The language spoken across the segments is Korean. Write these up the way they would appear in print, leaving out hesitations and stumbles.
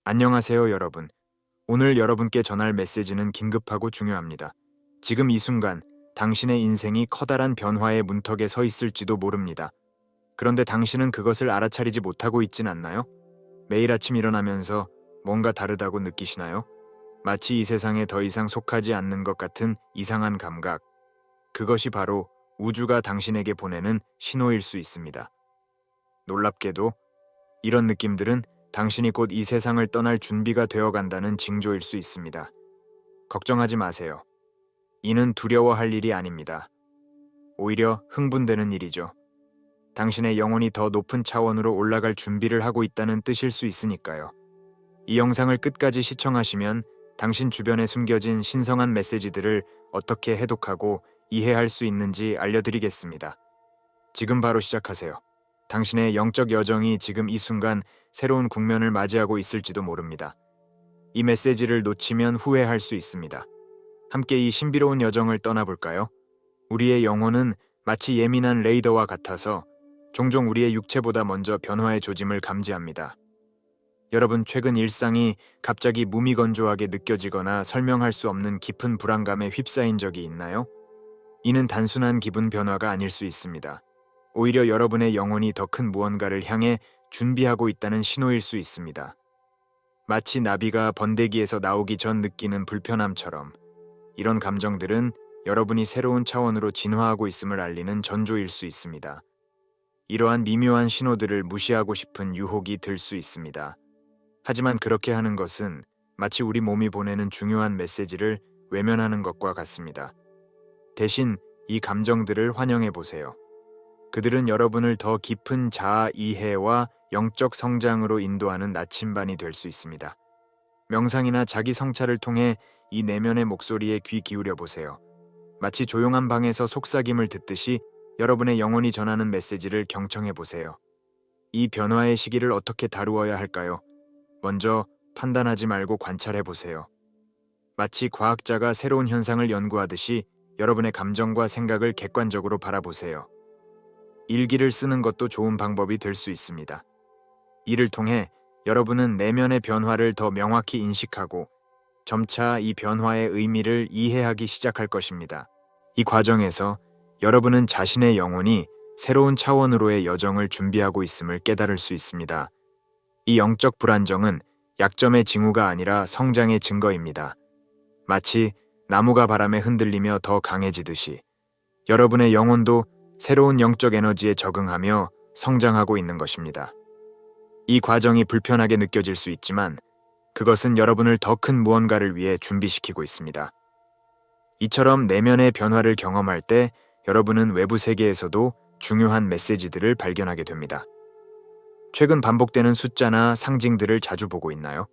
안녕하세요, 여러분. 오늘 여러분께 전할 메시지는 긴급하고 중요합니다. 지금 이 순간, 당신의 인생이 커다란 변화의 문턱에 서 있을지도 모릅니다. 그런데 당신은 그것을 알아차리지 못하고 있진 않나요? 매일 아침 일어나면서 뭔가 다르다고 느끼시나요? 마치 이 세상에 더 이상 속하지 않는 것 같은 이상한 감각. 그것이 바로 우주가 당신에게 보내는 신호일 수 있습니다. 놀랍게도 이런 느낌들은 당신이 곧 이 세상을 떠날 준비가 되어 간다는 징조일 수 있습니다. 걱정하지 마세요. 이는 두려워할 일이 아닙니다. 오히려 흥분되는 일이죠. 당신의 영혼이 더 높은 차원으로 올라갈 준비를 하고 있다는 뜻일 수 있으니까요. 이 영상을 끝까지 시청하시면 당신 주변에 숨겨진 신성한 메시지들을 어떻게 해독하고 이해할 수 있는지 알려드리겠습니다. 지금 바로 시작하세요. 당신의 영적 여정이 지금 이 순간 새로운 국면을 맞이하고 있을지도 모릅니다. 이 메시지를 놓치면 후회할 수 있습니다. 함께 이 신비로운 여정을 떠나볼까요? 우리의 영혼은 마치 예민한 레이더와 같아서 종종 우리의 육체보다 먼저 변화의 조짐을 감지합니다. 여러분, 최근 일상이 갑자기 무미건조하게 느껴지거나 설명할 수 없는 깊은 불안감에 휩싸인 적이 있나요? 이는 단순한 기분 변화가 아닐 수 있습니다. 오히려 여러분의 영혼이 더 큰 무언가를 향해 준비하고 있다는 신호일 수 있습니다. 마치 나비가 번데기에서 나오기 전 느끼는 불편함처럼 이런 감정들은 여러분이 새로운 차원으로 진화하고 있음을 알리는 전조일 수 있습니다. 이러한 미묘한 신호들을 무시하고 싶은 유혹이 들 수 있습니다. 하지만 그렇게 하는 것은 마치 우리 몸이 보내는 중요한 메시지를 외면하는 것과 같습니다. 대신 이 감정들을 환영해 보세요. 그들은 여러분을 더 깊은 자아 이해와 영적 성장으로 인도하는 나침반이 될 수 있습니다. 명상이나 자기 성찰을 통해 이 내면의 목소리에 귀 기울여 보세요. 마치 조용한 방에서 속삭임을 듣듯이 여러분의 영혼이 전하는 메시지를 경청해 보세요. 이 변화의 시기를 어떻게 다루어야 할까요? 먼저 판단하지 말고 관찰해 보세요. 마치 과학자가 새로운 현상을 연구하듯이 여러분의 감정과 생각을 객관적으로 바라보세요. 일기를 쓰는 것도 좋은 방법이 될 수 있습니다. 이를 통해 여러분은 내면의 변화를 더 명확히 인식하고 점차 이 변화의 의미를 이해하기 시작할 것입니다. 이 과정에서 여러분은 자신의 영혼이 새로운 차원으로의 여정을 준비하고 있음을 깨달을 수 있습니다. 이 영적 불안정은 약점의 징후가 아니라 성장의 증거입니다. 마치 나무가 바람에 흔들리며 더 강해지듯이 여러분의 영혼도 새로운 영적 에너지에 적응하며 성장하고 있는 것입니다. 이 과정이 불편하게 느껴질 수 있지만 그것은 여러분을 더 큰 무언가를 위해 준비시키고 있습니다. 이처럼 내면의 변화를 경험할 때 여러분은 외부 세계에서도 중요한 메시지들을 발견하게 됩니다. 최근 반복되는 숫자나 상징들을 자주 보고 있나요?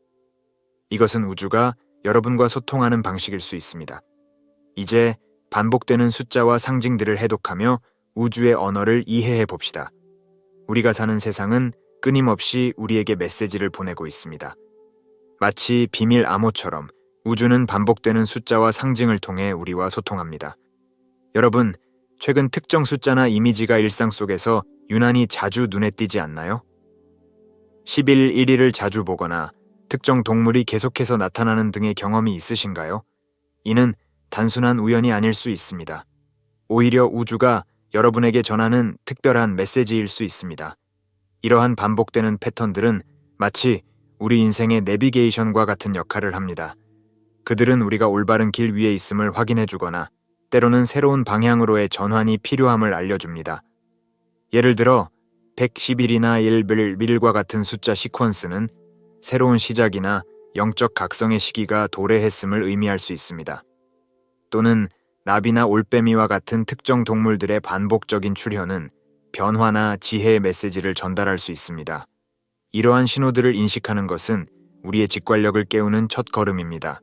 이것은 우주가 여러분과 소통하는 방식일 수 있습니다. 이제 반복되는 숫자와 상징들을 해독하며 우주의 언어를 이해해 봅시다. 우리가 사는 세상은 끊임없이 우리에게 메시지를 보내고 있습니다. 마치 비밀 암호처럼 우주는 반복되는 숫자와 상징을 통해 우리와 소통합니다. 여러분, 최근 특정 숫자나 이미지가 일상 속에서 유난히 자주 눈에 띄지 않나요? 10일 1일을 자주 보거나 특정 동물이 계속해서 나타나는 등의 경험이 있으신가요? 이는 단순한 우연이 아닐 수 있습니다. 오히려 우주가 여러분에게 전하는 특별한 메시지일 수 있습니다. 이러한 반복되는 패턴들은 마치 우리 인생의 내비게이션과 같은 역할을 합니다. 그들은 우리가 올바른 길 위에 있음을 확인해 주거나 때로는 새로운 방향으로의 전환이 필요함을 알려줍니다. 예를 들어 111이나 111과 같은 숫자 시퀀스는 새로운 시작이나 영적 각성의 시기가 도래했음을 의미할 수 있습니다. 또는 나비나 올빼미와 같은 특정 동물들의 반복적인 출현은 변화나 지혜의 메시지를 전달할 수 있습니다. 이러한 신호들을 인식하는 것은 우리의 직관력을 깨우는 첫 걸음입니다.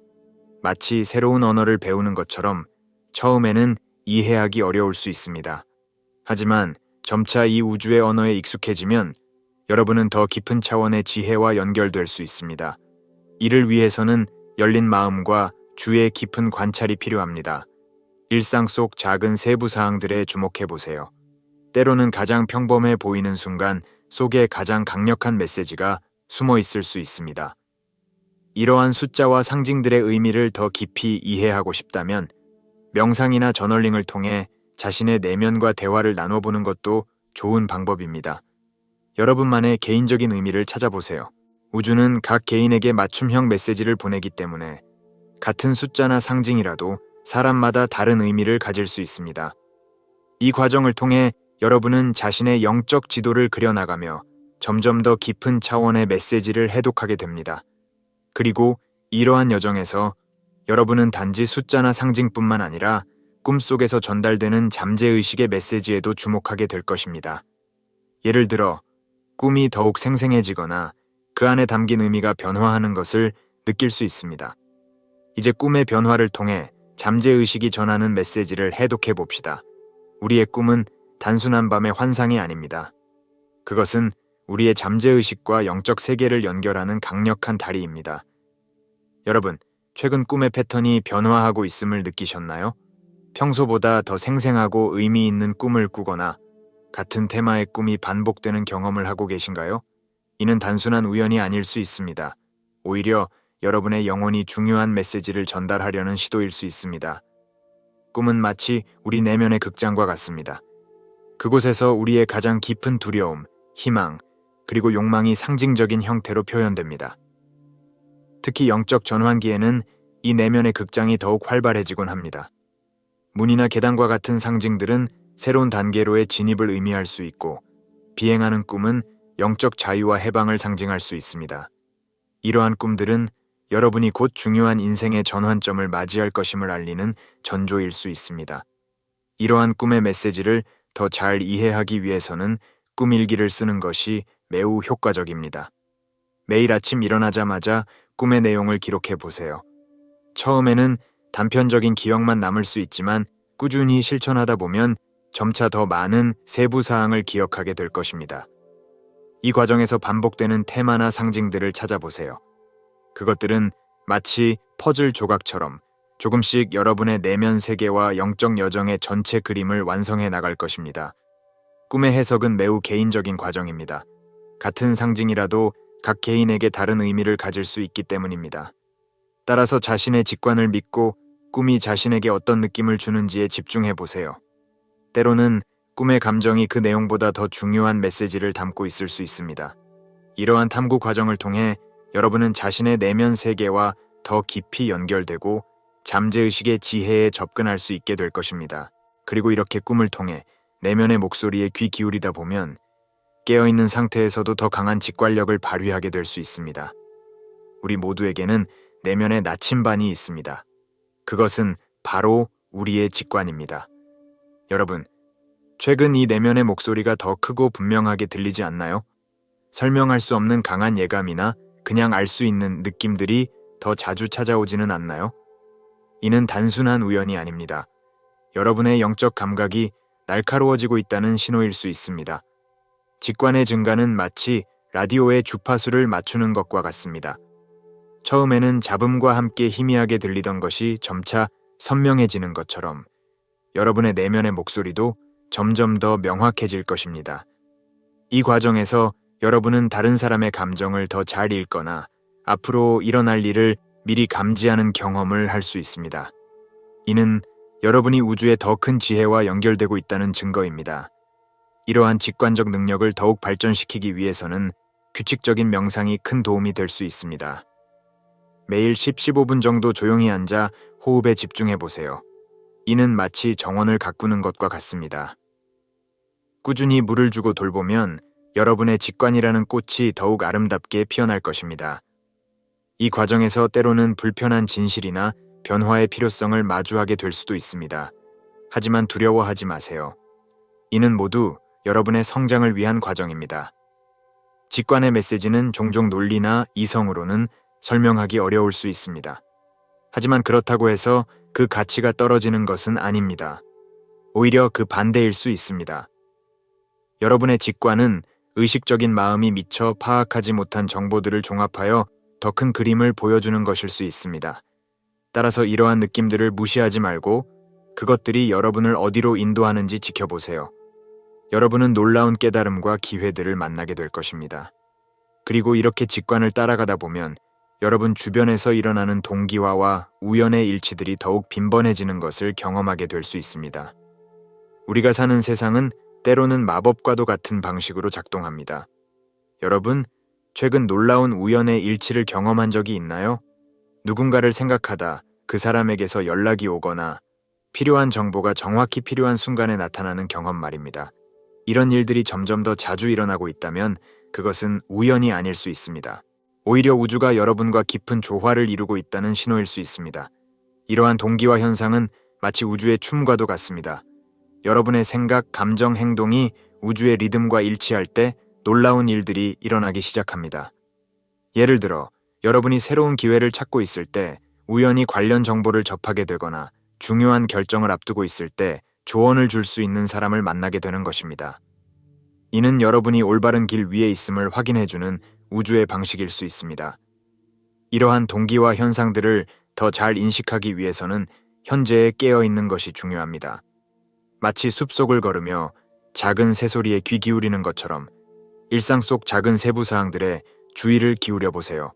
마치 새로운 언어를 배우는 것처럼 처음에는 이해하기 어려울 수 있습니다. 하지만 점차 이 우주의 언어에 익숙해지면 여러분은 더 깊은 차원의 지혜와 연결될 수 있습니다. 이를 위해서는 열린 마음과 주의 깊은 관찰이 필요합니다. 일상 속 작은 세부 사항들에 주목해 보세요. 때로는 가장 평범해 보이는 순간 속에 가장 강력한 메시지가 숨어 있을 수 있습니다. 이러한 숫자와 상징들의 의미를 더 깊이 이해하고 싶다면 명상이나 저널링을 통해 자신의 내면과 대화를 나눠보는 것도 좋은 방법입니다. 여러분만의 개인적인 의미를 찾아보세요. 우주는 각 개인에게 맞춤형 메시지를 보내기 때문에 같은 숫자나 상징이라도 사람마다 다른 의미를 가질 수 있습니다. 이 과정을 통해 여러분은 자신의 영적 지도를 그려나가며 점점 더 깊은 차원의 메시지를 해독하게 됩니다. 그리고 이러한 여정에서 여러분은 단지 숫자나 상징뿐만 아니라 꿈속에서 전달되는 잠재의식의 메시지에도 주목하게 될 것입니다. 예를 들어, 꿈이 더욱 생생해지거나 그 안에 담긴 의미가 변화하는 것을 느낄 수 있습니다. 이제 꿈의 변화를 통해 잠재의식이 전하는 메시지를 해독해 봅시다. 우리의 꿈은 단순한 밤의 환상이 아닙니다. 그것은 우리의 잠재의식과 영적 세계를 연결하는 강력한 다리입니다. 여러분, 최근 꿈의 패턴이 변화하고 있음을 느끼셨나요? 평소보다 더 생생하고 의미 있는 꿈을 꾸거나 같은 테마의 꿈이 반복되는 경험을 하고 계신가요? 이는 단순한 우연이 아닐 수 있습니다. 오히려 여러분의 영혼이 중요한 메시지를 전달하려는 시도일 수 있습니다. 꿈은 마치 우리 내면의 극장과 같습니다. 그곳에서 우리의 가장 깊은 두려움, 희망, 그리고 욕망이 상징적인 형태로 표현됩니다. 특히 영적 전환기에는 이 내면의 극장이 더욱 활발해지곤 합니다. 문이나 계단과 같은 상징들은 새로운 단계로의 진입을 의미할 수 있고, 비행하는 꿈은 영적 자유와 해방을 상징할 수 있습니다. 이러한 꿈들은 여러분이 곧 중요한 인생의 전환점을 맞이할 것임을 알리는 전조일 수 있습니다. 이러한 꿈의 메시지를 더 잘 이해하기 위해서는 꿈일기를 쓰는 것이 매우 효과적입니다. 매일 아침 일어나자마자 꿈의 내용을 기록해 보세요. 처음에는 단편적인 기억만 남을 수 있지만 꾸준히 실천하다 보면 점차 더 많은 세부 사항을 기억하게 될 것입니다. 이 과정에서 반복되는 테마나 상징들을 찾아보세요. 그것들은 마치 퍼즐 조각처럼 조금씩 여러분의 내면 세계와 영적 여정의 전체 그림을 완성해 나갈 것입니다. 꿈의 해석은 매우 개인적인 과정입니다. 같은 상징이라도 각 개인에게 다른 의미를 가질 수 있기 때문입니다. 따라서 자신의 직관을 믿고 꿈이 자신에게 어떤 느낌을 주는지에 집중해 보세요. 때로는 꿈의 감정이 그 내용보다 더 중요한 메시지를 담고 있을 수 있습니다. 이러한 탐구 과정을 통해 여러분은 자신의 내면 세계와 더 깊이 연결되고 잠재의식의 지혜에 접근할 수 있게 될 것입니다. 그리고 이렇게 꿈을 통해 내면의 목소리에 귀 기울이다 보면 깨어있는 상태에서도 더 강한 직관력을 발휘하게 될 수 있습니다. 우리 모두에게는 내면의 나침반이 있습니다. 그것은 바로 우리의 직관입니다. 여러분, 최근 이 내면의 목소리가 더 크고 분명하게 들리지 않나요? 설명할 수 없는 강한 예감이나 그냥 알 수 있는 느낌들이 더 자주 찾아오지는 않나요? 이는 단순한 우연이 아닙니다. 여러분의 영적 감각이 날카로워지고 있다는 신호일 수 있습니다. 직관의 증가는 마치 라디오의 주파수를 맞추는 것과 같습니다. 처음에는 잡음과 함께 희미하게 들리던 것이 점차 선명해지는 것처럼 여러분의 내면의 목소리도 점점 더 명확해질 것입니다. 이 과정에서 여러분은 다른 사람의 감정을 더 잘 읽거나 앞으로 일어날 일을 미리 감지하는 경험을 할 수 있습니다. 이는 여러분이 우주의 더 큰 지혜와 연결되고 있다는 증거입니다. 이러한 직관적 능력을 더욱 발전시키기 위해서는 규칙적인 명상이 큰 도움이 될 수 있습니다. 매일 10-15분 정도 조용히 앉아 호흡에 집중해 보세요. 이는 마치 정원을 가꾸는 것과 같습니다. 꾸준히 물을 주고 돌보면 여러분의 직관이라는 꽃이 더욱 아름답게 피어날 것입니다. 이 과정에서 때로는 불편한 진실이나 변화의 필요성을 마주하게 될 수도 있습니다. 하지만 두려워하지 마세요. 이는 모두 여러분의 성장을 위한 과정입니다. 직관의 메시지는 종종 논리나 이성으로는 설명하기 어려울 수 있습니다. 하지만 그렇다고 해서 그 가치가 떨어지는 것은 아닙니다. 오히려 그 반대일 수 있습니다. 여러분의 직관은 의식적인 마음이 미처 파악하지 못한 정보들을 종합하여 더 큰 그림을 보여주는 것일 수 있습니다. 따라서 이러한 느낌들을 무시하지 말고 그것들이 여러분을 어디로 인도하는지 지켜보세요. 여러분은 놀라운 깨달음과 기회들을 만나게 될 것입니다. 그리고 이렇게 직관을 따라가다 보면 여러분 주변에서 일어나는 동기화와 우연의 일치들이 더욱 빈번해지는 것을 경험하게 될 수 있습니다. 우리가 사는 세상은 때로는 마법과도 같은 방식으로 작동합니다. 여러분, 최근 놀라운 우연의 일치를 경험한 적이 있나요? 누군가를 생각하다 그 사람에게서 연락이 오거나 필요한 정보가 정확히 필요한 순간에 나타나는 경험 말입니다. 이런 일들이 점점 더 자주 일어나고 있다면 그것은 우연이 아닐 수 있습니다. 오히려 우주가 여러분과 깊은 조화를 이루고 있다는 신호일 수 있습니다. 이러한 동기화 현상은 마치 우주의 춤과도 같습니다. 여러분의 생각, 감정, 행동이 우주의 리듬과 일치할 때 놀라운 일들이 일어나기 시작합니다. 예를 들어, 여러분이 새로운 기회를 찾고 있을 때 우연히 관련 정보를 접하게 되거나 중요한 결정을 앞두고 있을 때 조언을 줄 수 있는 사람을 만나게 되는 것입니다. 이는 여러분이 올바른 길 위에 있음을 확인해주는 우주의 방식일 수 있습니다. 이러한 동기화 현상들을 더 잘 인식하기 위해서는 현재에 깨어있는 것이 중요합니다. 마치 숲속을 걸으며 작은 새소리에 귀 기울이는 것처럼 일상 속 작은 세부 사항들에 주의를 기울여 보세요.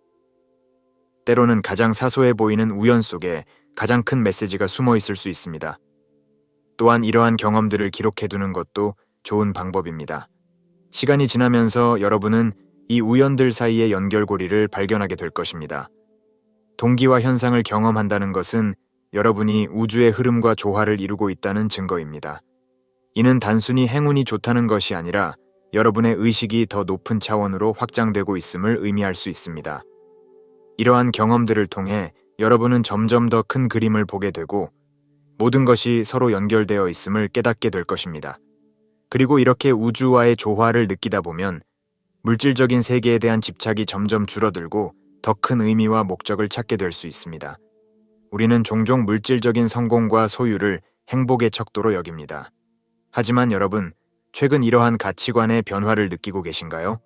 때로는 가장 사소해 보이는 우연 속에 가장 큰 메시지가 숨어 있을 수 있습니다. 또한 이러한 경험들을 기록해두는 것도 좋은 방법입니다. 시간이 지나면서 여러분은 이 우연들 사이의 연결고리를 발견하게 될 것입니다. 동기화 현상을 경험한다는 것은 여러분이 우주의 흐름과 조화를 이루고 있다는 증거입니다. 이는 단순히 행운이 좋다는 것이 아니라 여러분의 의식이 더 높은 차원으로 확장되고 있음을 의미할 수 있습니다. 이러한 경험들을 통해 여러분은 점점 더 큰 그림을 보게 되고 모든 것이 서로 연결되어 있음을 깨닫게 될 것입니다. 그리고 이렇게 우주와의 조화를 느끼다 보면 물질적인 세계에 대한 집착이 점점 줄어들고 더 큰 의미와 목적을 찾게 될 수 있습니다. 우리는 종종 물질적인 성공과 소유를 행복의 척도로 여깁니다. 하지만 여러분, 최근 이러한 가치관의 변화를 느끼고 계신가요?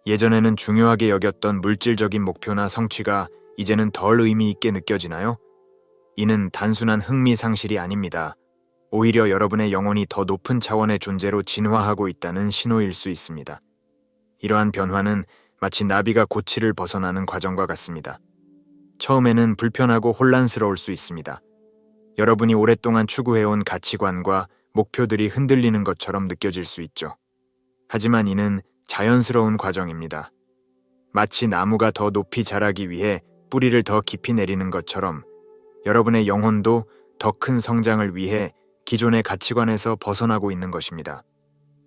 예전에는 중요하게 여겼던 물질적인 목표나 성취가 이제는 덜 의미 있게 느껴지나요? 이는 단순한 흥미 상실이 아닙니다. 오히려 여러분의 영혼이 더 높은 차원의 존재로 진화하고 있다는 신호일 수 있습니다. 이러한 변화는 마치 나비가 고치를 벗어나는 과정과 같습니다. 처음에는 불편하고 혼란스러울 수 있습니다. 여러분이 오랫동안 추구해온 가치관과 목표들이 흔들리는 것처럼 느껴질 수 있죠. 하지만 이는 자연스러운 과정입니다. 마치 나무가 더 높이 자라기 위해 뿌리를 더 깊이 내리는 것처럼 여러분의 영혼도 더 큰 성장을 위해 기존의 가치관에서 벗어나고 있는 것입니다.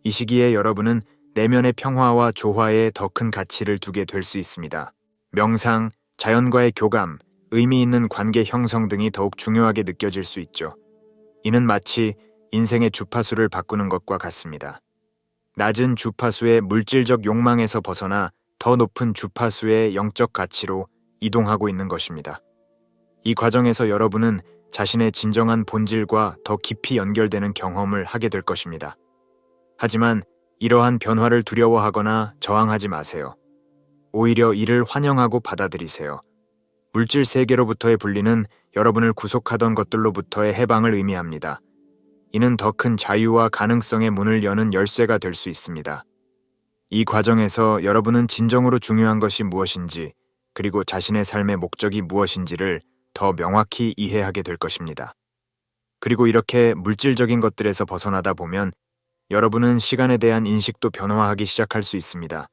이 시기에 여러분은 내면의 평화와 조화에 더 큰 가치를 두게 될 수 있습니다. 명상, 자연과의 교감, 의미 있는 관계 형성 등이 더욱 중요하게 느껴질 수 있죠. 이는 마치 인생의 주파수를 바꾸는 것과 같습니다. 낮은 주파수의 물질적 욕망에서 벗어나 더 높은 주파수의 영적 가치로 이동하고 있는 것입니다. 이 과정에서 여러분은 자신의 진정한 본질과 더 깊이 연결되는 경험을 하게 될 것입니다. 하지만 이러한 변화를 두려워하거나 저항하지 마세요. 오히려 이를 환영하고 받아들이세요. 물질 세계로부터의 분리는 여러분을 구속하던 것들로부터의 해방을 의미합니다. 이는 더 큰 자유와 가능성의 문을 여는 열쇠가 될 수 있습니다. 이 과정에서 여러분은 진정으로 중요한 것이 무엇인지, 그리고 자신의 삶의 목적이 무엇인지를 더 명확히 이해하게 될 것입니다. 그리고 이렇게 물질적인 것들에서 벗어나다 보면 여러분은 시간에 대한 인식도 변화하기 시작할 수 있습니다.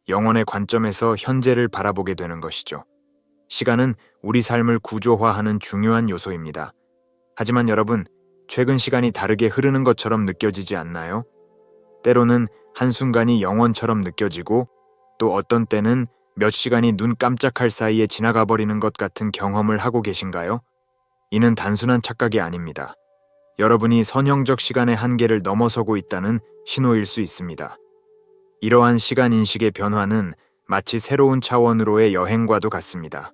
영혼의 관점에서 현재를 바라보게 되는 것이죠. 시간은 우리 삶을 구조화하는 중요한 요소입니다. 하지만 여러분, 최근 시간이 다르게 흐르는 것처럼 느껴지지 않나요? 때로는 한순간이 영원처럼 느껴지고 또 어떤 때는 몇 시간이 눈 깜짝할 사이에 지나가 버리는 것 같은 경험을 하고 계신가요? 이는 단순한 착각이 아닙니다. 여러분이 선형적 시간의 한계를 넘어서고 있다는 신호일 수 있습니다. 이러한 시간 인식의 변화는 마치 새로운 차원으로의 여행과도 같습니다.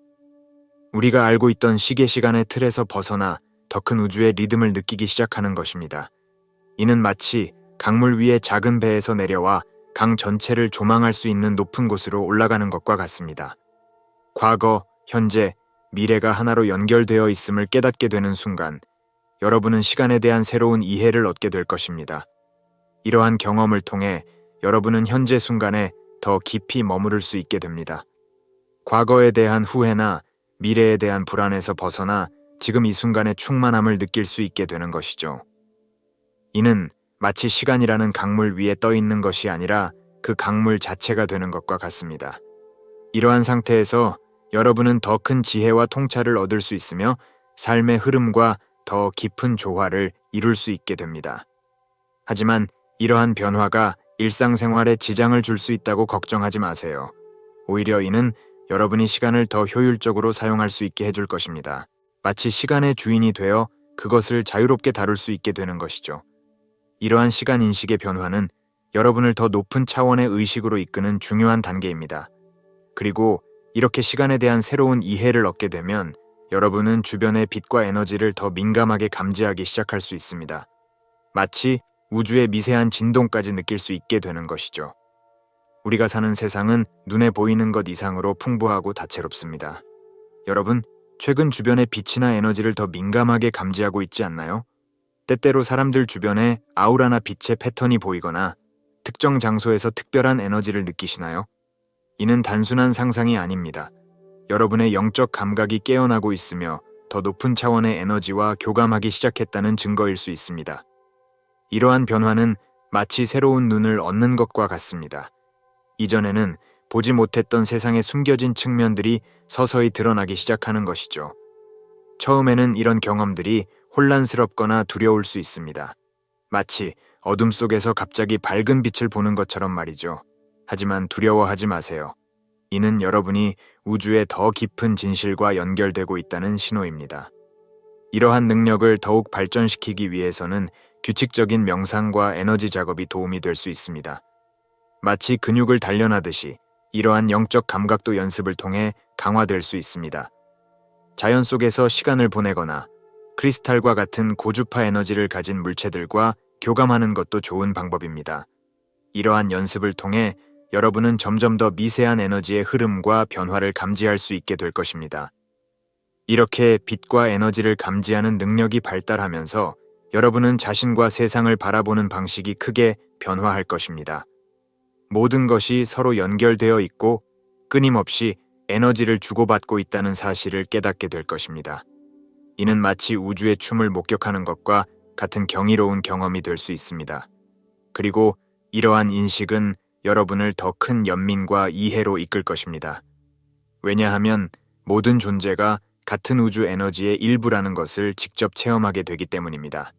우리가 알고 있던 시계 시간의 틀에서 벗어나 더 큰 우주의 리듬을 느끼기 시작하는 것입니다. 이는 마치 강물 위에 작은 배에서 내려와 강 전체를 조망할 수 있는 높은 곳으로 올라가는 것과 같습니다. 과거, 현재, 미래가 하나로 연결되어 있음을 깨닫게 되는 순간, 여러분은 시간에 대한 새로운 이해를 얻게 될 것입니다. 이러한 경험을 통해 여러분은 현재 순간에 더 깊이 머무를 수 있게 됩니다. 과거에 대한 후회나 미래에 대한 불안에서 벗어나 지금 이 순간의 충만함을 느낄 수 있게 되는 것이죠. 이는 마치 시간이라는 강물 위에 떠 있는 것이 아니라 그 강물 자체가 되는 것과 같습니다. 이러한 상태에서 여러분은 더 큰 지혜와 통찰을 얻을 수 있으며 삶의 흐름과 더 깊은 조화를 이룰 수 있게 됩니다. 하지만 이러한 변화가 일상생활에 지장을 줄 수 있다고 걱정하지 마세요. 오히려 이는 여러분이 시간을 더 효율적으로 사용할 수 있게 해줄 것입니다. 마치 시간의 주인이 되어 그것을 자유롭게 다룰 수 있게 되는 것이죠. 이러한 시간 인식의 변화는 여러분을 더 높은 차원의 의식으로 이끄는 중요한 단계입니다. 그리고 이렇게 시간에 대한 새로운 이해를 얻게 되면 여러분은 주변의 빛과 에너지를 더 민감하게 감지하기 시작할 수 있습니다. 마치 우주의 미세한 진동까지 느낄 수 있게 되는 것이죠. 우리가 사는 세상은 눈에 보이는 것 이상으로 풍부하고 다채롭습니다. 여러분, 최근 주변의 빛이나 에너지를 더 민감하게 감지하고 있지 않나요? 때때로 사람들 주변에 아우라나 빛의 패턴이 보이거나 특정 장소에서 특별한 에너지를 느끼시나요? 이는 단순한 상상이 아닙니다. 여러분의 영적 감각이 깨어나고 있으며 더 높은 차원의 에너지와 교감하기 시작했다는 증거일 수 있습니다. 이러한 변화는 마치 새로운 눈을 얻는 것과 같습니다. 이전에는 보지 못했던 세상의 숨겨진 측면들이 서서히 드러나기 시작하는 것이죠. 처음에는 이런 경험들이 혼란스럽거나 두려울 수 있습니다. 마치 어둠 속에서 갑자기 밝은 빛을 보는 것처럼 말이죠. 하지만 두려워하지 마세요. 이는 여러분이 우주의 더 깊은 진실과 연결되고 있다는 신호입니다. 이러한 능력을 더욱 발전시키기 위해서는 규칙적인 명상과 에너지 작업이 도움이 될 수 있습니다. 마치 근육을 단련하듯이 이러한 영적 감각도 연습을 통해 강화될 수 있습니다. 자연 속에서 시간을 보내거나 크리스탈과 같은 고주파 에너지를 가진 물체들과 교감하는 것도 좋은 방법입니다. 이러한 연습을 통해 여러분은 점점 더 미세한 에너지의 흐름과 변화를 감지할 수 있게 될 것입니다. 이렇게 빛과 에너지를 감지하는 능력이 발달하면서 여러분은 자신과 세상을 바라보는 방식이 크게 변화할 것입니다. 모든 것이 서로 연결되어 있고 끊임없이 에너지를 주고받고 있다는 사실을 깨닫게 될 것입니다. 이는 마치 우주의 춤을 목격하는 것과 같은 경이로운 경험이 될 수 있습니다. 그리고 이러한 인식은 여러분을 더 큰 연민과 이해로 이끌 것입니다. 왜냐하면 모든 존재가 같은 우주 에너지의 일부라는 것을 직접 체험하게 되기 때문입니다.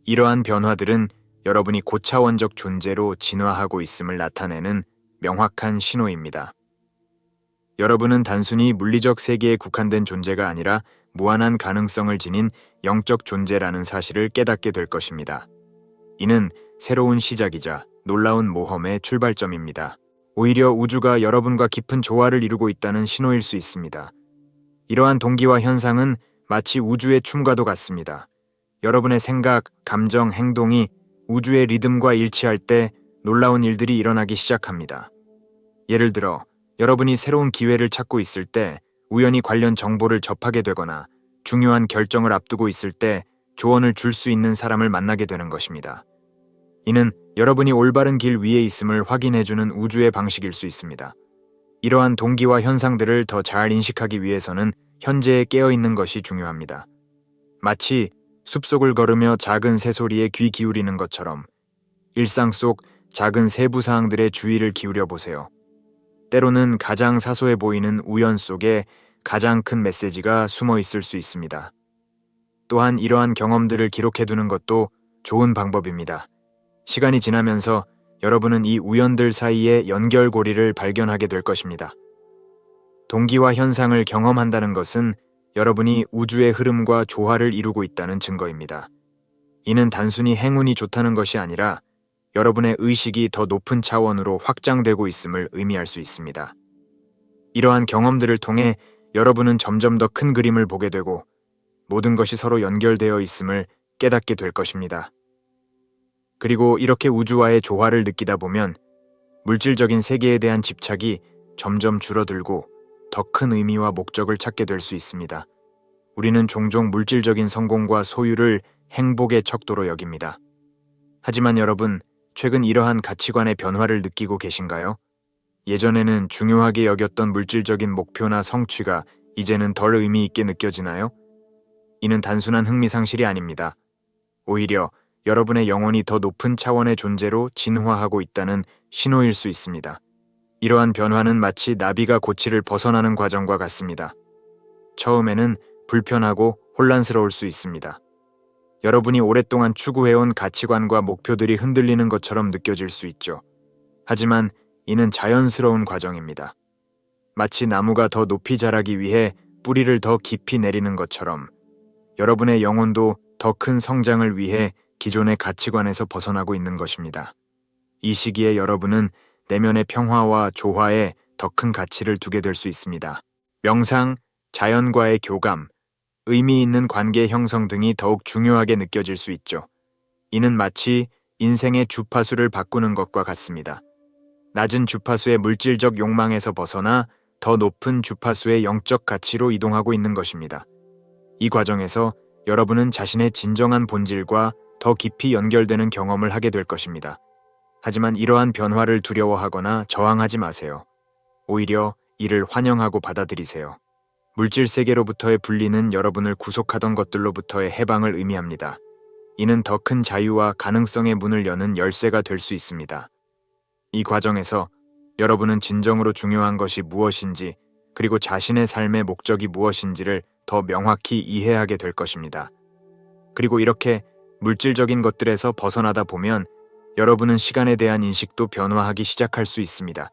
이러한 변화들은 여러분이 고차원적 존재로 진화하고 있음을 나타내는 명확한 신호입니다. 여러분은 단순히 물리적 세계에 국한된 존재가 아니라 무한한 가능성을 지닌 영적 존재라는 사실을 깨닫게 될 것입니다. 이는 새로운 시작이자 놀라운 모험의 출발점입니다. 오히려 우주가 여러분과 깊은 조화를 이루고 있다는 신호일 수 있습니다. 이러한 동기와 현상은 마치 우주의 춤과도 같습니다. 여러분의 생각, 감정, 행동이 우주의 리듬과 일치할 때 놀라운 일들이 일어나기 시작합니다. 예를 들어, 여러분이 새로운 기회를 찾고 있을 때, 우연히 관련 정보를 접하게 되거나 중요한 결정을 앞두고 있을 때 조언을 줄 수 있는 사람을 만나게 되는 것입니다. 이는 여러분이 올바른 길 위에 있음을 확인해주는 우주의 방식일 수 있습니다. 이러한 동기와 현상들을 더 잘 인식하기 위해서는 현재에 깨어있는 것이 중요합니다. 마치 숲속을 걸으며 작은 새소리에 귀 기울이는 것처럼 일상 속 작은 세부 사항들의 주의를 기울여 보세요. 때로는 가장 사소해 보이는 우연 속에 가장 큰 메시지가 숨어 있을 수 있습니다. 또한 이러한 경험들을 기록해두는 것도 좋은 방법입니다. 시간이 지나면서 여러분은 이 우연들 사이의 연결고리를 발견하게 될 것입니다. 동기와 현상을 경험한다는 것은 여러분이 우주의 흐름과 조화를 이루고 있다는 증거입니다. 이는 단순히 행운이 좋다는 것이 아니라 여러분의 의식이 더 높은 차원으로 확장되고 있음을 의미할 수 있습니다. 이러한 경험들을 통해 여러분은 점점 더 큰 그림을 보게 되고 모든 것이 서로 연결되어 있음을 깨닫게 될 것입니다. 그리고 이렇게 우주와의 조화를 느끼다 보면 물질적인 세계에 대한 집착이 점점 줄어들고 더 큰 의미와 목적을 찾게 될 수 있습니다. 우리는 종종 물질적인 성공과 소유를 행복의 척도로 여깁니다. 하지만 여러분, 최근 이러한 가치관의 변화를 느끼고 계신가요? 예전에는 중요하게 여겼던 물질적인 목표나 성취가 이제는 덜 의미 있게 느껴지나요? 이는 단순한 흥미상실이 아닙니다. 오히려 여러분의 영혼이 더 높은 차원의 존재로 진화하고 있다는 신호일 수 있습니다. 이러한 변화는 마치 나비가 고치를 벗어나는 과정과 같습니다. 처음에는 불편하고 혼란스러울 수 있습니다. 여러분이 오랫동안 추구해온 가치관과 목표들이 흔들리는 것처럼 느껴질 수 있죠. 하지만 이는 자연스러운 과정입니다. 마치 나무가 더 높이 자라기 위해 뿌리를 더 깊이 내리는 것처럼 여러분의 영혼도 더 큰 성장을 위해 기존의 가치관에서 벗어나고 있는 것입니다. 이 시기에 여러분은 내면의 평화와 조화에 더 큰 가치를 두게 될 수 있습니다. 명상, 자연과의 교감, 의미 있는 관계 형성 등이 더욱 중요하게 느껴질 수 있죠. 이는 마치 인생의 주파수를 바꾸는 것과 같습니다. 낮은 주파수의 물질적 욕망에서 벗어나 더 높은 주파수의 영적 가치로 이동하고 있는 것입니다. 이 과정에서 여러분은 자신의 진정한 본질과 더 깊이 연결되는 경험을 하게 될 것입니다. 하지만 이러한 변화를 두려워하거나 저항하지 마세요. 오히려 이를 환영하고 받아들이세요. 물질 세계로부터의 분리는 여러분을 구속하던 것들로부터의 해방을 의미합니다. 이는 더 큰 자유와 가능성의 문을 여는 열쇠가 될 수 있습니다. 이 과정에서 여러분은 진정으로 중요한 것이 무엇인지, 그리고 자신의 삶의 목적이 무엇인지를 더 명확히 이해하게 될 것입니다. 그리고 이렇게 물질적인 것들에서 벗어나다 보면 여러분은 시간에 대한 인식도 변화하기 시작할 수 있습니다.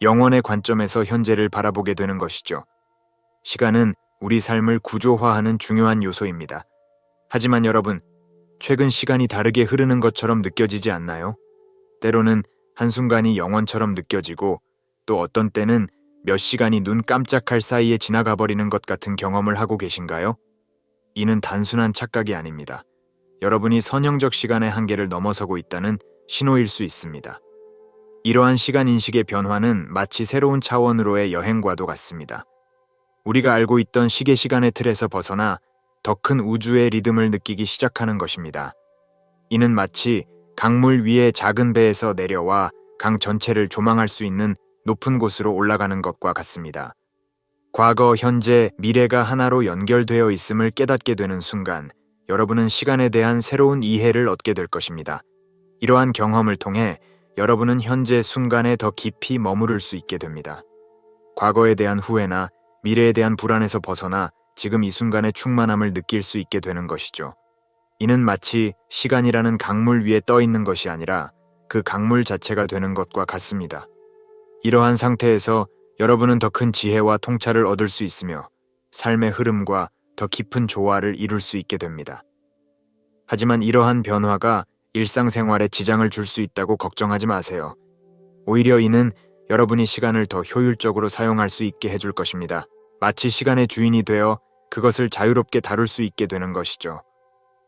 영원의 관점에서 현재를 바라보게 되는 것이죠. 시간은 우리 삶을 구조화하는 중요한 요소입니다. 하지만 여러분, 최근 시간이 다르게 흐르는 것처럼 느껴지지 않나요? 때로는 한순간이 영원처럼 느껴지고 또 어떤 때는 몇 시간이 눈 깜짝할 사이에 지나가 버리는 것 같은 경험을 하고 계신가요? 이는 단순한 착각이 아닙니다. 여러분이 선형적 시간의 한계를 넘어서고 있다는 신호일 수 있습니다. 이러한 시간 인식의 변화는 마치 새로운 차원으로의 여행과도 같습니다. 우리가 알고 있던 시계 시간의 틀에서 벗어나 더 큰 우주의 리듬을 느끼기 시작하는 것입니다. 이는 마치 강물 위에 작은 배에서 내려와 강 전체를 조망할 수 있는 높은 곳으로 올라가는 것과 같습니다. 과거, 현재, 미래가 하나로 연결되어 있음을 깨닫게 되는 순간 여러분은 시간에 대한 새로운 이해를 얻게 될 것입니다. 이러한 경험을 통해 여러분은 현재 순간에 더 깊이 머무를 수 있게 됩니다. 과거에 대한 후회나 미래에 대한 불안에서 벗어나 지금 이 순간의 충만함을 느낄 수 있게 되는 것이죠. 이는 마치 시간이라는 강물 위에 떠 있는 것이 아니라 그 강물 자체가 되는 것과 같습니다. 이러한 상태에서 여러분은 더 큰 지혜와 통찰을 얻을 수 있으며 삶의 흐름과 더 깊은 조화를 이룰 수 있게 됩니다. 하지만 이러한 변화가 일상생활에 지장을 줄 수 있다고 걱정하지 마세요. 오히려 이는 여러분이 시간을 더 효율적으로 사용할 수 있게 해줄 것입니다. 마치 시간의 주인이 되어 그것을 자유롭게 다룰 수 있게 되는 것이죠.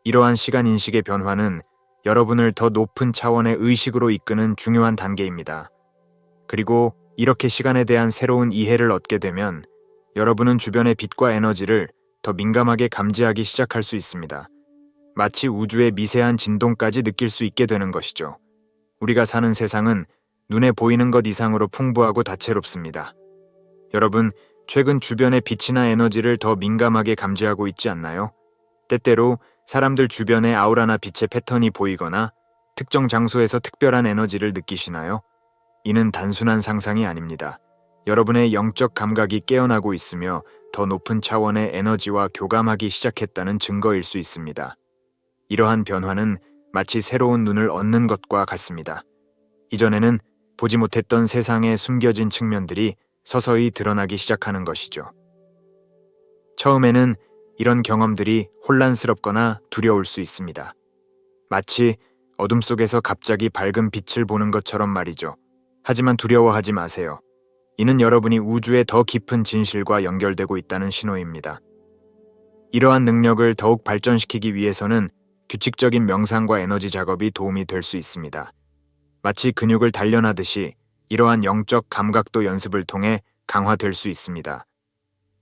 이러한 시간 인식의 변화는 여러분을 더 높은 차원의 의식으로 이끄는 중요한 단계입니다. 그리고 이렇게 시간에 대한 새로운 이해를 얻게 되면 여러분은 주변의 빛과 에너지를 더 민감하게 감지하기 시작할 수 있습니다. 마치 우주의 미세한 진동까지 느낄 수 있게 되는 것이죠. 우리가 사는 세상은 눈에 보이는 것 이상으로 풍부하고 다채롭습니다. 여러분, 최근 주변의 빛이나 에너지를 더 민감하게 감지하고 있지 않나요? 때때로 사람들 주변에 아우라나 빛의 패턴이 보이거나 특정 장소에서 특별한 에너지를 느끼시나요? 이는 단순한 상상이 아닙니다. 여러분의 영적 감각이 깨어나고 있으며 더 높은 차원의 에너지와 교감하기 시작했다는 증거일 수 있습니다. 이러한 변화는 마치 새로운 눈을 얻는 것과 같습니다. 이전에는 보지 못했던 세상의 숨겨진 측면들이 서서히 드러나기 시작하는 것이죠. 처음에는 이런 경험들이 혼란스럽거나 두려울 수 있습니다. 마치 어둠 속에서 갑자기 밝은 빛을 보는 것처럼 말이죠. 하지만 두려워하지 마세요. 이는 여러분이 우주의 더 깊은 진실과 연결되고 있다는 신호입니다. 이러한 능력을 더욱 발전시키기 위해서는 규칙적인 명상과 에너지 작업이 도움이 될 수 있습니다. 마치 근육을 단련하듯이 이러한 영적 감각도 연습을 통해 강화될 수 있습니다.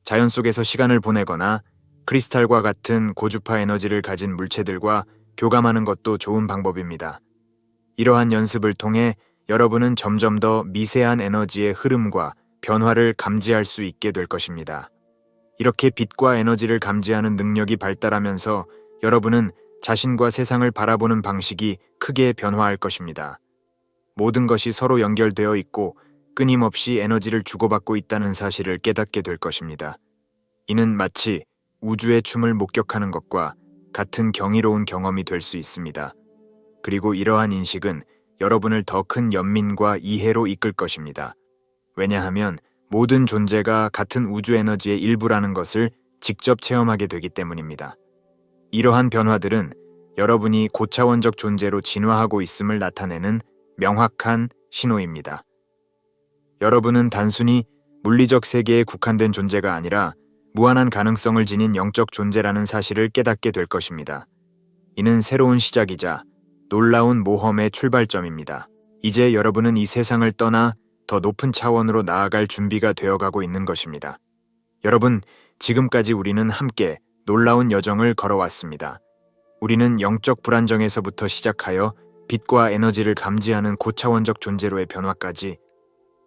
자연 속에서 시간을 보내거나 크리스탈과 같은 고주파 에너지를 가진 물체들과 교감하는 것도 좋은 방법입니다. 이러한 연습을 통해 여러분은 점점 더 미세한 에너지의 흐름과 변화를 감지할 수 있게 될 것입니다. 이렇게 빛과 에너지를 감지하는 능력이 발달하면서 여러분은 자신과 세상을 바라보는 방식이 크게 변화할 것입니다. 모든 것이 서로 연결되어 있고 끊임없이 에너지를 주고받고 있다는 사실을 깨닫게 될 것입니다. 이는 마치 우주의 춤을 목격하는 것과 같은 경이로운 경험이 될 수 있습니다. 그리고 이러한 인식은 여러분을 더 큰 연민과 이해로 이끌 것입니다. 왜냐하면 모든 존재가 같은 우주 에너지의 일부라는 것을 직접 체험하게 되기 때문입니다. 이러한 변화들은 여러분이 고차원적 존재로 진화하고 있음을 나타내는 명확한 신호입니다. 여러분은 단순히 물리적 세계에 국한된 존재가 아니라 무한한 가능성을 지닌 영적 존재라는 사실을 깨닫게 될 것입니다. 이는 새로운 시작이자 놀라운 모험의 출발점입니다. 이제 여러분은 이 세상을 떠나 더 높은 차원으로 나아갈 준비가 되어가고 있는 것입니다. 여러분, 지금까지 우리는 함께 놀라운 여정을 걸어왔습니다. 우리는 영적 불안정에서부터 시작하여 빛과 에너지를 감지하는 고차원적 존재로의 변화까지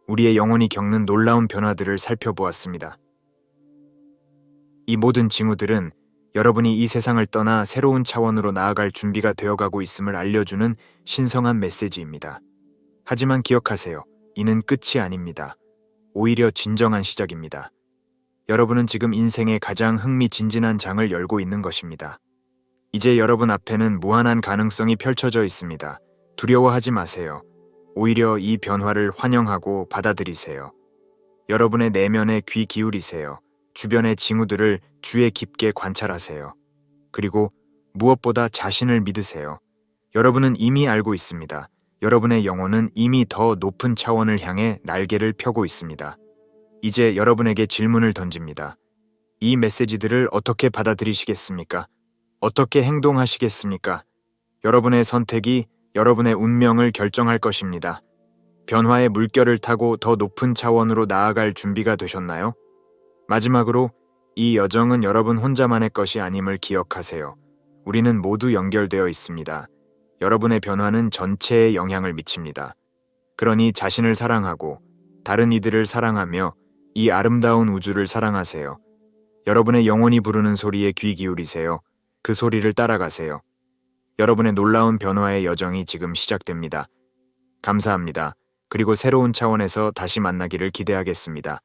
우리의 영혼이 겪는 놀라운 변화들을 살펴보았습니다. 이 모든 징후들은 여러분이 이 세상을 떠나 새로운 차원으로 나아갈 준비가 되어가고 있음을 알려주는 신성한 메시지입니다. 하지만 기억하세요. 이는 끝이 아닙니다. 오히려 진정한 시작입니다. 여러분은 지금 인생의 가장 흥미진진한 장을 열고 있는 것입니다. 이제 여러분 앞에는 무한한 가능성이 펼쳐져 있습니다. 두려워하지 마세요. 오히려 이 변화를 환영하고 받아들이세요. 여러분의 내면에 귀 기울이세요. 주변의 징후들을 주의 깊게 관찰하세요. 그리고 무엇보다 자신을 믿으세요. 여러분은 이미 알고 있습니다. 여러분의 영혼은 이미 더 높은 차원을 향해 날개를 펴고 있습니다. 이제 여러분에게 질문을 던집니다. 이 메시지들을 어떻게 받아들이시겠습니까? 어떻게 행동하시겠습니까? 여러분의 선택이 여러분의 운명을 결정할 것입니다. 변화의 물결을 타고 더 높은 차원으로 나아갈 준비가 되셨나요? 마지막으로 이 여정은 여러분 혼자만의 것이 아님을 기억하세요. 우리는 모두 연결되어 있습니다. 여러분의 변화는 전체에 영향을 미칩니다. 그러니 자신을 사랑하고 다른 이들을 사랑하며 이 아름다운 우주를 사랑하세요. 여러분의 영혼이 부르는 소리에 귀 기울이세요. 그 소리를 따라가세요. 여러분의 놀라운 변화의 여정이 지금 시작됩니다. 감사합니다. 그리고 새로운 차원에서 다시 만나기를 기대하겠습니다.